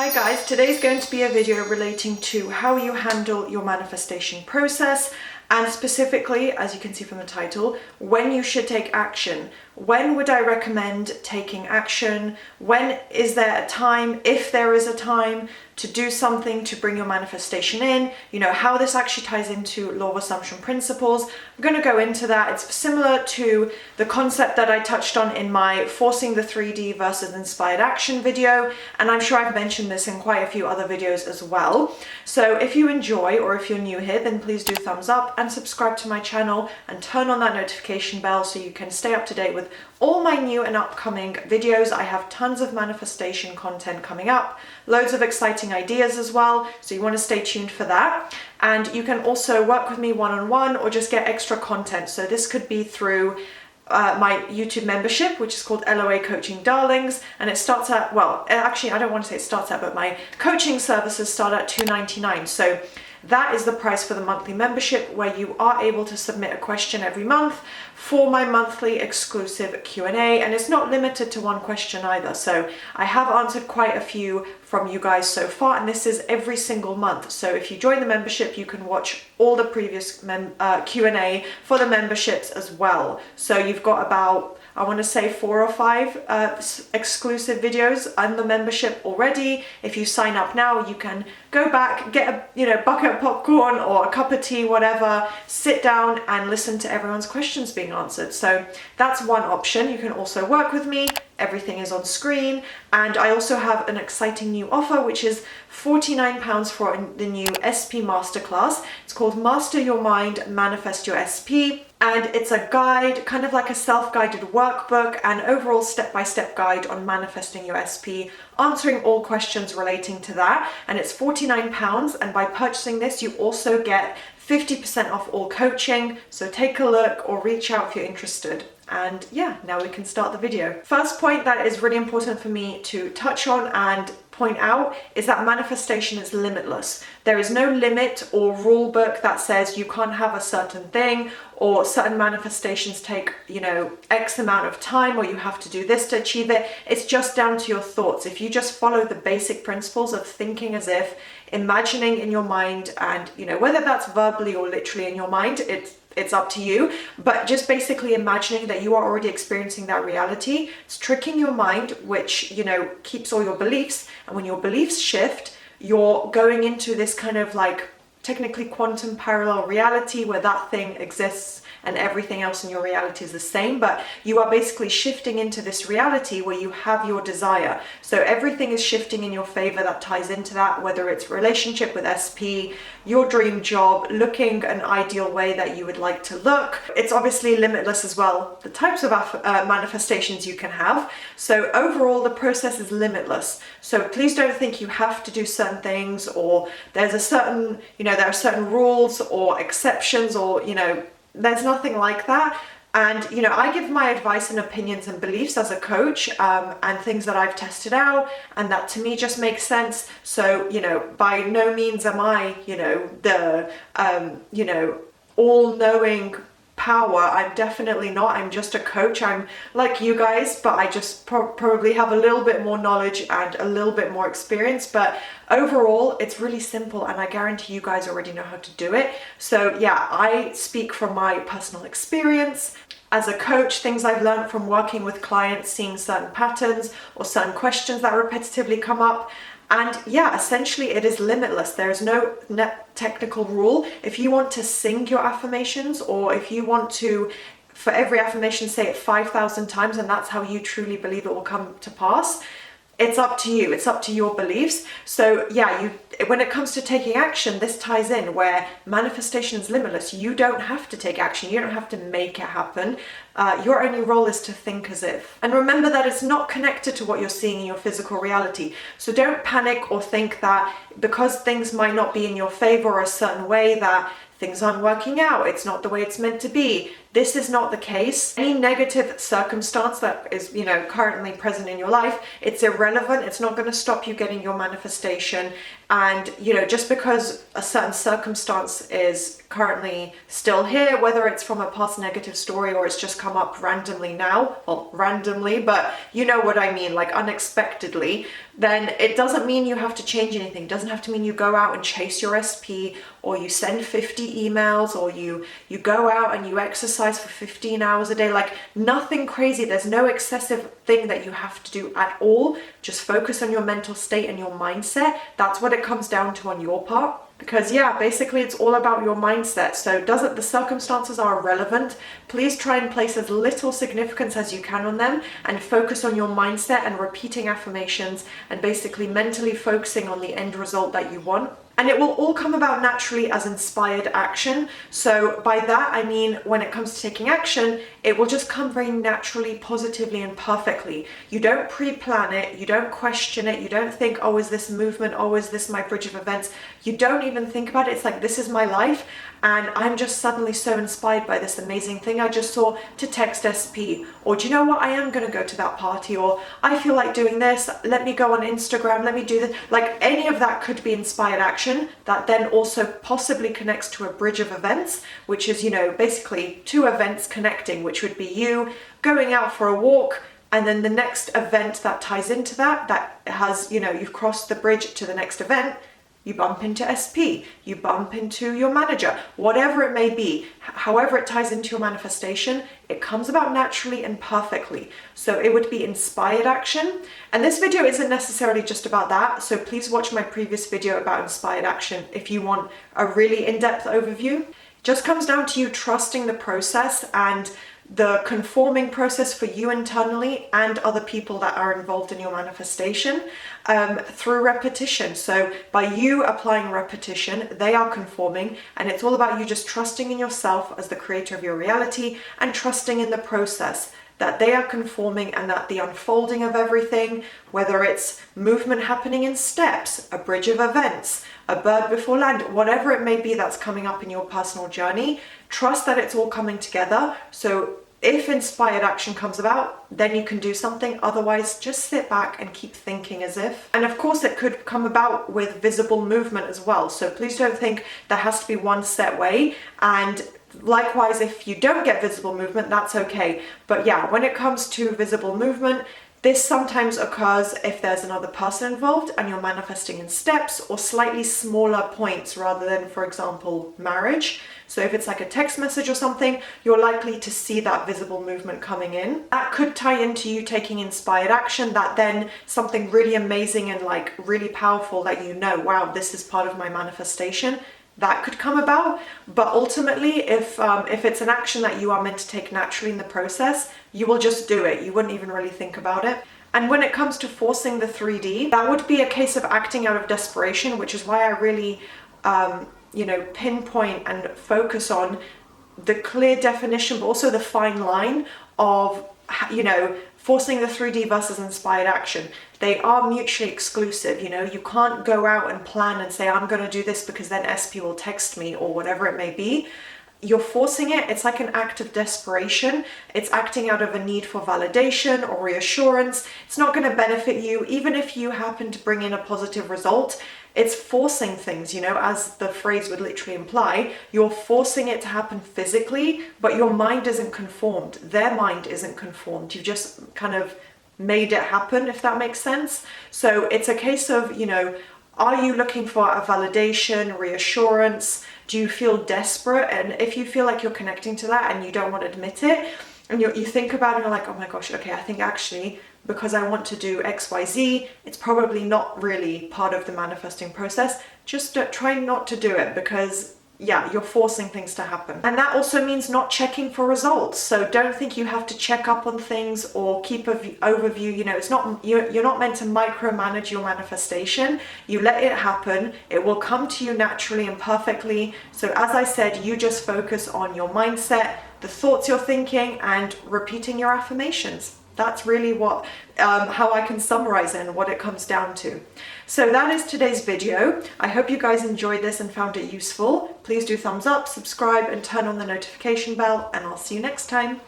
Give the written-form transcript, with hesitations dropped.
Hi guys, today's going to be a video relating to how you handle your manifestation process, and specifically, as you can see from the title, when you should take action. When would I recommend taking action? When is there a time, if there is a time, to do something to bring your manifestation in? You know, how this actually ties into law of assumption principles. I'm going to go into that. It's similar to the concept that I touched on in my Forcing the 3D versus Inspired Action video, and I'm sure I've mentioned this in quite a few other videos as well. So if you enjoy, or if you're new here, then please do thumbs up and subscribe to my channel and turn on that notification bell so you can stay up to date with all my new and upcoming videos. I have tons of manifestation content coming up, loads of exciting ideas as well, so you want to stay tuned for that. And you can also work with me one-on-one or just get extra content. So this could be through my YouTube membership, which is called LOA Coaching Darlings, and it starts at, well, actually I don't want to say it starts at, but my coaching services start at $2.99. So that is the price for the monthly membership, where you are able to submit a question every month for my monthly exclusive Q&A, and it's not limited to one question either. So I have answered quite a few from you guys so far, and this is every single month. So if you join the membership, you can watch all the previous Q&A for the memberships as well. So you've got about, I want to say 4 or 5 exclusive videos on the membership already. If you sign up now, you can go back, get a bucket of popcorn or a cup of tea, whatever, sit down and listen to everyone's questions being answered. So that's one option. You can also work with me. Everything is on screen, and I also have an exciting new offer, which is £49 for the new SP Masterclass. It's called Master Your Mind, Manifest Your SP, and it's a guide, kind of like a self-guided workbook and overall step-by-step guide on manifesting your SP, answering all questions relating to that. And it's £49, and by purchasing this, you also get 50% off all coaching. So take a look or reach out if you're interested. And yeah, now we can start the video. First point that is really important for me to touch on and point out is that manifestation is limitless. There is no limit or rule book that says you can't have a certain thing, or certain manifestations take, X amount of time, or you have to do this to achieve it. It's just down to your thoughts. If you just follow the basic principles of thinking as if, imagining in your mind, and whether that's verbally or literally in your mind, it's up to you, but just basically imagining that you are already experiencing that reality. It's tricking your mind, which keeps all your beliefs, and when your beliefs shift, you're going into this kind of like technically quantum parallel reality where that thing exists and everything else in your reality is the same, but you are basically shifting into this reality where you have your desire. So everything is shifting in your favor that ties into that, whether it's relationship with SP, your dream job, looking an ideal way that you would like to look. It's obviously limitless as well, the types of manifestations you can have. So overall, the process is limitless. So please don't think you have to do certain things, or there's a certain, there are certain rules or exceptions, or, there's nothing like that. And, I give my advice and opinions and beliefs as a coach, and things that I've tested out and that to me just makes sense. So, by no means am I, the, all-knowing power. I'm definitely not. I'm just a coach. I'm like you guys, but I just probably have a little bit more knowledge and a little bit more experience. But overall, it's really simple, and I guarantee you guys already know how to do it. So yeah, I speak from my personal experience as a coach, things I've learned from working with clients, seeing certain patterns or certain questions that repetitively come up. And yeah, essentially it is limitless. There is no technical rule. If you want to sing your affirmations, or if you want to, for every affirmation, say it 5,000 times, and that's how you truly believe it will come to pass, it's up to you. It's up to your beliefs. So yeah, when it comes to taking action, this ties in where manifestation is limitless. You don't have to take action. You don't have to make it happen. Your only role is to think as if. And remember that it's not connected to what you're seeing in your physical reality. So don't panic or think that because things might not be in your favor or a certain way that things aren't working out, it's not the way it's meant to be. This is not the case. Any negative circumstance that is, currently present in your life, it's irrelevant. It's not going to stop you getting your manifestation. And, just because a certain circumstance is currently still here, whether it's from a past negative story or it's just come up randomly now, well, randomly, but you know what I mean, like unexpectedly, then it doesn't mean you have to change anything. It doesn't have to mean you go out and chase your SP, or you send 50 emails, or you go out and you exercise for 15 hours a day. Like nothing crazy. There's no excessive thing that you have to do at all. Just focus on your mental state and your mindset. That's what it comes down to on your part. Because yeah, basically it's all about your mindset. So the circumstances are irrelevant. Please try and place as little significance as you can on them and focus on your mindset and repeating affirmations and basically mentally focusing on the end result that you want. And it will all come about naturally as inspired action. So by that, I mean, when it comes to taking action, it will just come very naturally, positively, and perfectly. You don't pre-plan it. You don't question it. You don't think, oh, is this movement? Oh, is this my bridge of events? You don't even think about it. It's like, this is my life. And I'm just suddenly so inspired by this amazing thing I just saw to text SP. Or do you know what? I am going to go to that party. Or I feel like doing this. Let me go on Instagram. Let me do this. Like any of that could be inspired action that then also possibly connects to a bridge of events, which is, you know, basically two events connecting, which would be you going out for a walk. And then the next event that ties into that has, you know, you've crossed the bridge to the next event. You bump into SP, you bump into your manager, whatever it may be, however it ties into your manifestation, it comes about naturally and perfectly. So it would be inspired action. And this video isn't necessarily just about that. So please watch my previous video about inspired action if you want a really in-depth overview. It just comes down to you trusting the process and the conforming process for you internally and other people that are involved in your manifestation through repetition. So by you applying repetition, they are conforming, and it's all about you just trusting in yourself as the creator of your reality and trusting in the process that they are conforming and that the unfolding of everything, whether it's movement happening in steps, a bridge of events, a bird before land, whatever it may be that's coming up in your personal journey, trust that it's all coming together. So if inspired action comes about, then you can do something. Otherwise, just sit back and keep thinking as if. And of course, it could come about with visible movement as well. So please don't think there has to be one set way. And likewise, if you don't get visible movement, that's okay. But yeah, when it comes to visible movement, this sometimes occurs if there's another person involved and you're manifesting in steps or slightly smaller points rather than, for example, marriage. So if it's like a text message or something, you're likely to see that visible movement coming in. That could tie into you taking inspired action, that then something really amazing and like really powerful that you know, wow, this is part of my manifestation. That could come about. But ultimately, if it's an action that you are meant to take naturally in the process, you will just do it. You wouldn't even really think about it. And when it comes to forcing the 3D, that would be a case of acting out of desperation, which is why I really, pinpoint and focus on the clear definition, but also the fine line of, forcing the 3D versus inspired action. They are mutually exclusive. You can't go out and plan and say, I'm going to do this because then SP will text me or whatever it may be. You're forcing it. It's like an act of desperation. It's acting out of a need for validation or reassurance. It's not going to benefit you, even if you happen to bring in a positive result. It's forcing things, as the phrase would literally imply. You're forcing it to happen physically, but your mind isn't conformed. Their mind isn't conformed. You just kind of made it happen, if that makes sense. So it's a case of, are you looking for a validation, reassurance? Do you feel desperate? And if you feel like you're connecting to that and you don't want to admit it, and you think about it and you're like, oh my gosh, okay, I think actually because I want to do XYZ, it's probably not really part of the manifesting process. Just try not to do it because you're forcing things to happen. And that also means not checking for results. So don't think you have to check up on things or keep an overview. It's not, you're not meant to micromanage your manifestation. You let it happen. It will come to you naturally and perfectly. So as I said, you just focus on your mindset, the thoughts you're thinking, and repeating your affirmations. That's really what, how I can summarize it and what it comes down to. So that is today's video. I hope you guys enjoyed this and found it useful. Please do thumbs up, subscribe, and turn on the notification bell, and I'll see you next time.